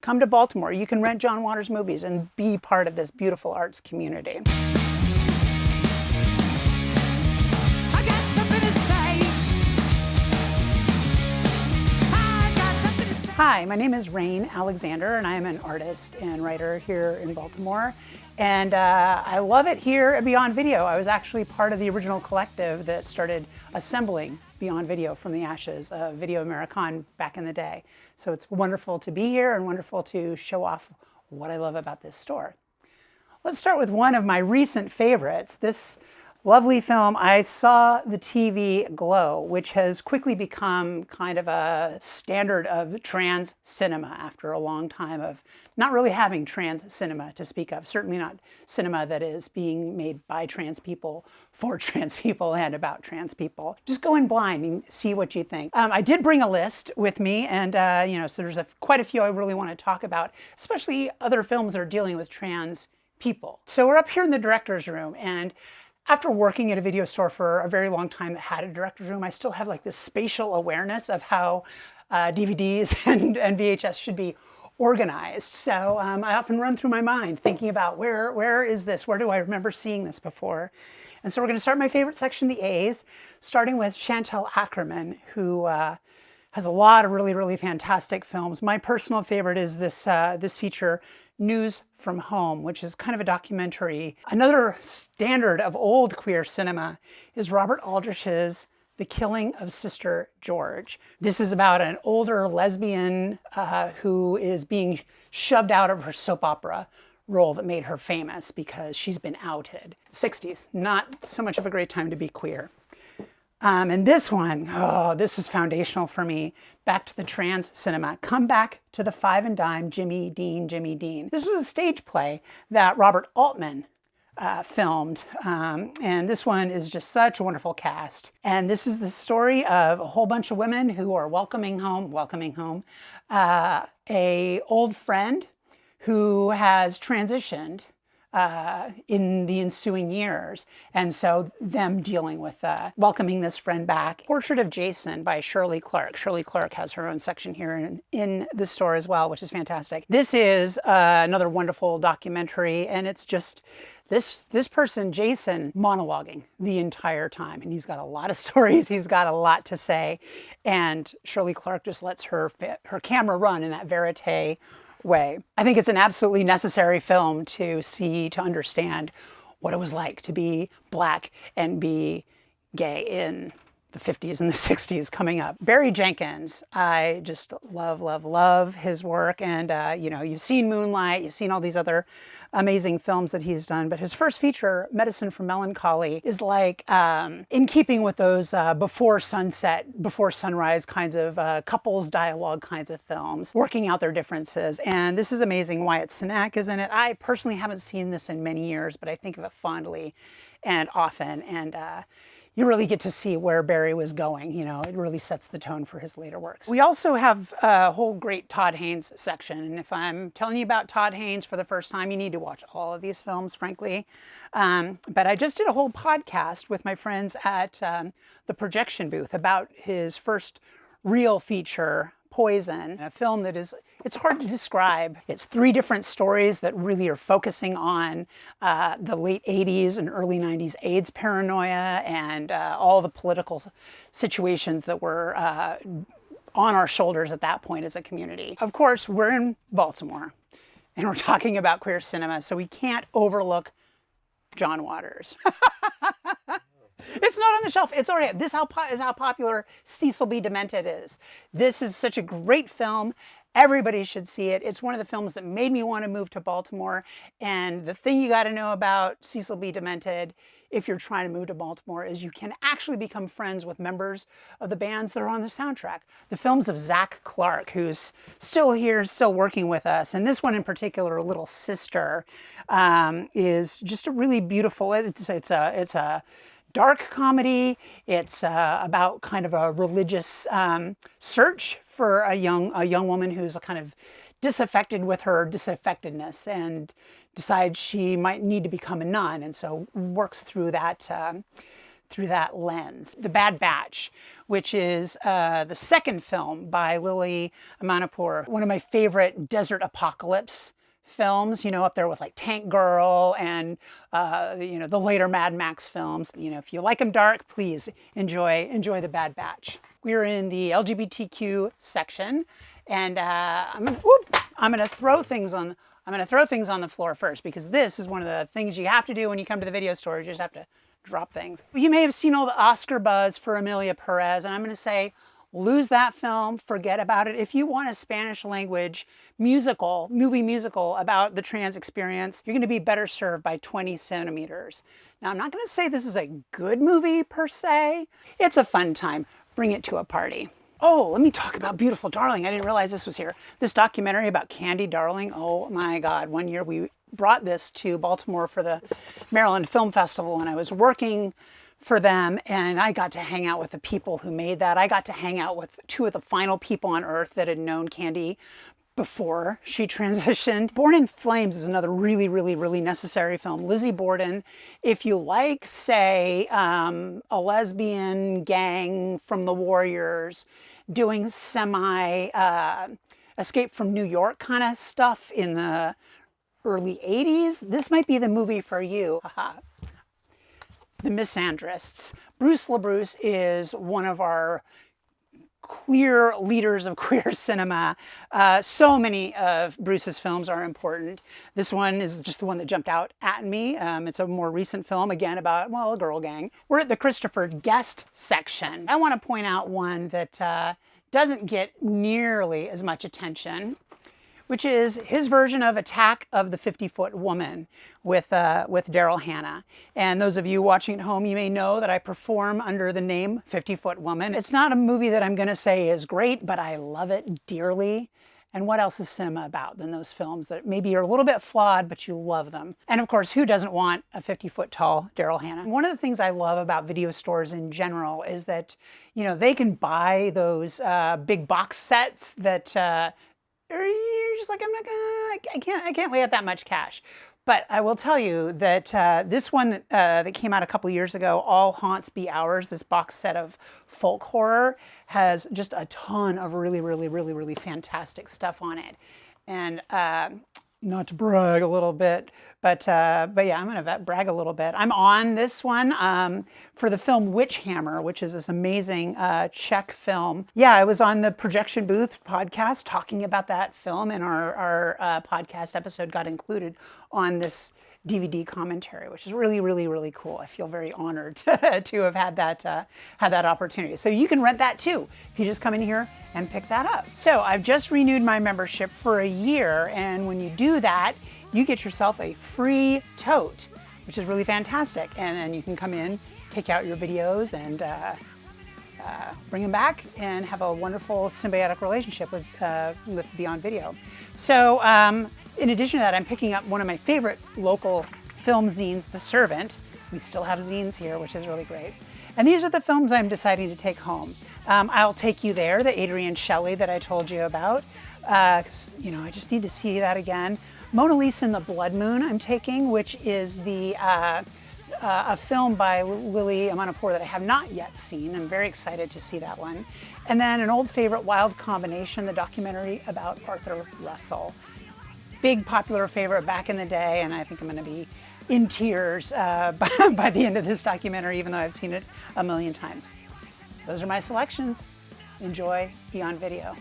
come to Baltimore. You can rent John Waters movies and be part of this beautiful arts community. Hi, my name is Rahne Alexander, and I am an artist and writer here in Baltimore. And I love it here at Beyond Video. I was actually part of the original collective that started assembling Beyond Video from the ashes of Video Americana back in the day. So it's wonderful to be here and wonderful to show off what I love about this store. Let's start with one of my recent favorites. This lovely film, I Saw the TV Glow, which has quickly become kind of a standard of trans cinema after a long time of not really having trans cinema to speak of. Certainly not cinema that is being made by trans people, for trans people, and about trans people. Just go in blind and see what you think. I did bring a list with me, and so there's quite a few I really want to talk about, especially other films that are dealing with trans people. So we're up here in the director's room, and after working at a video store for a very long time that had a director's room, I still have like this spatial awareness of how DVDs and VHS should be organized. So I often run through my mind thinking about where is this? Where do I remember seeing this before? And so we're going to start my favorite section, the A's, starting with Chantal Akerman, who has a lot of really, really fantastic films. My personal favorite is this feature, News from Home, which is kind of a documentary. Another standard of old queer cinema is Robert Aldrich's The Killing of Sister George. This is about an older lesbian who is being shoved out of her soap opera role that made her famous because she's been outed. 60s, not so much of a great time to be queer. And this one, oh, this is foundational for me. Back to the trans cinema. Come Back to the Five and Dime, Jimmy Dean, Jimmy Dean. This was a stage play that Robert Altman filmed. And this one is just such a wonderful cast. And this is the story of a whole bunch of women who are welcoming home a old friend who has transitioned in the ensuing years. And so them dealing with welcoming this friend back. Portrait of Jason by Shirley Clarke. Shirley Clarke has her own section here in the store as well, which is fantastic. This is another wonderful documentary, and it's just this person, Jason, monologuing the entire time. And he's got a lot of stories. He's got a lot to say. And Shirley Clarke just lets her camera run in that verite way. I think it's an absolutely necessary film to see, to understand what it was like to be Black and be gay in the 50s and the 60s coming up. Barry Jenkins, I just love his work. And, you've seen Moonlight, you've seen all these other amazing films that he's done. But his first feature, Medicine for Melancholy, is like in keeping with those before sunset, before sunrise kinds of couples dialogue kinds of films, working out their differences. And this is amazing. Wyatt Cenac is in it. I personally haven't seen this in many years, but I think of it fondly and often. And you really get to see where Barry was going. It really sets the tone for his later works. We also have a whole great Todd Haynes section. And if I'm telling you about Todd Haynes for the first time, you need to watch all of these films, frankly. But I just did a whole podcast with my friends at the Projection Booth about his first real feature, Poison, a film that it's hard to describe. It's 3 different stories that really are focusing on the late 80s and early 90s AIDS paranoia and all the political situations that were on our shoulders at that point as a community. Of course, we're in Baltimore and we're talking about queer cinema, so we can't overlook John Waters. It's not on the shelf. It's all right. This is how popular Cecil B. Demented is. This is such a great film. Everybody should see it. It's one of the films that made me want to move to Baltimore. And the thing you got to know about Cecil B. Demented, if you're trying to move to Baltimore, is you can actually become friends with members of the bands that are on the soundtrack. The films of Zach Clark, who's still here, still working with us. And this one in particular, Little Sister, is just a really beautiful, it's a dark comedy. It's about kind of a religious search for a young woman who's kind of disaffected with her disaffectedness and decides she might need to become a nun, and so works through that through that lens. The Bad Batch, which is the second film by Lily Amanpour, one of my favorite desert apocalypse films, you know, up there with like Tank Girl and, you know, the later Mad Max films. You know, if you like them dark, please enjoy The Bad Batch. We're in the LGBTQ section, and I'm gonna throw things on the floor first, because this is one of the things you have to do when you come to the video store. You just have to drop things. You may have seen all the Oscar buzz for Emilia Perez, and I'm going to say, lose that film, forget about it. If you want a Spanish language movie musical about the trans experience, you're going to be better served by 20 centimeters. Now, I'm not going to say this is a good movie per se. It's a fun time. Bring it to a party. Oh, let me talk about Beautiful Darling. I didn't realize this was here. This documentary about Candy Darling. Oh my God. One year we brought this to Baltimore for the Maryland Film Festival, and I was working for them, and I got to hang out with the people who made that. I got to hang out with two of the final people on earth that had known Candy before she transitioned. Born in Flames is another really, really, really necessary film. Lizzie Borden, if you like, say, a lesbian gang from the Warriors doing semi Escape from New York kind of stuff in the early 80s, this might be the movie for you. The Misandrists. Bruce LaBruce is one of our clear leaders of queer cinema. So many of Bruce's films are important. This one is just the one that jumped out at me. It's a more recent film, again, about, well, a girl gang. We're at the Christopher Guest section. I want to point out one that doesn't get nearly as much attention, which is his version of Attack of the 50-Foot Woman with Daryl Hannah. And those of you watching at home, you may know that I perform under the name 50-Foot Woman. It's not a movie that I'm gonna say is great, but I love it dearly. And what else is cinema about than those films that maybe are a little bit flawed, but you love them? And of course, who doesn't want a 50-foot tall Daryl Hannah? One of the things I love about video stores in general is that, you know, they can buy those big box sets that you're just like, I can't lay out that much cash. But I will tell you that this one that came out a couple years ago, All Haunts Be Ours, this box set of folk horror, has just a ton of really, really, really, really fantastic stuff on it. And not to brag a little bit, but yeah, I'm gonna brag a little bit. I'm on this one for the film Witch Hammer, which is this amazing Czech film. Yeah, I was on the Projection Booth podcast talking about that film, and our podcast episode got included on this DVD commentary, which is really, really, really cool. I feel very honored to have had that opportunity. So you can rent that too if you just come in here and pick that up. So I've just renewed my membership for a year, and when you do that, you get yourself a free tote, which is really fantastic. And then you can come in, take out your videos, and bring them back and have a wonderful symbiotic relationship with Beyond Video. So in addition to that, I'm picking up one of my favorite local film zines, The Servant. We still have zines here, which is really great. And these are the films I'm deciding to take home. I'll Take You There, the Adrienne Shelley that I told you about. You know, I just need to see that again. Mona Lisa and the Blood Moon I'm taking, which is a film by Lily Amanpour that I have not yet seen. I'm very excited to see that one. And then an old favorite, Wild Combination, the documentary about Arthur Russell. Big popular favorite back in the day, and I think I'm going to be in tears by the end of this documentary, even though I've seen it a million times. Those are my selections. Enjoy Beyond Video.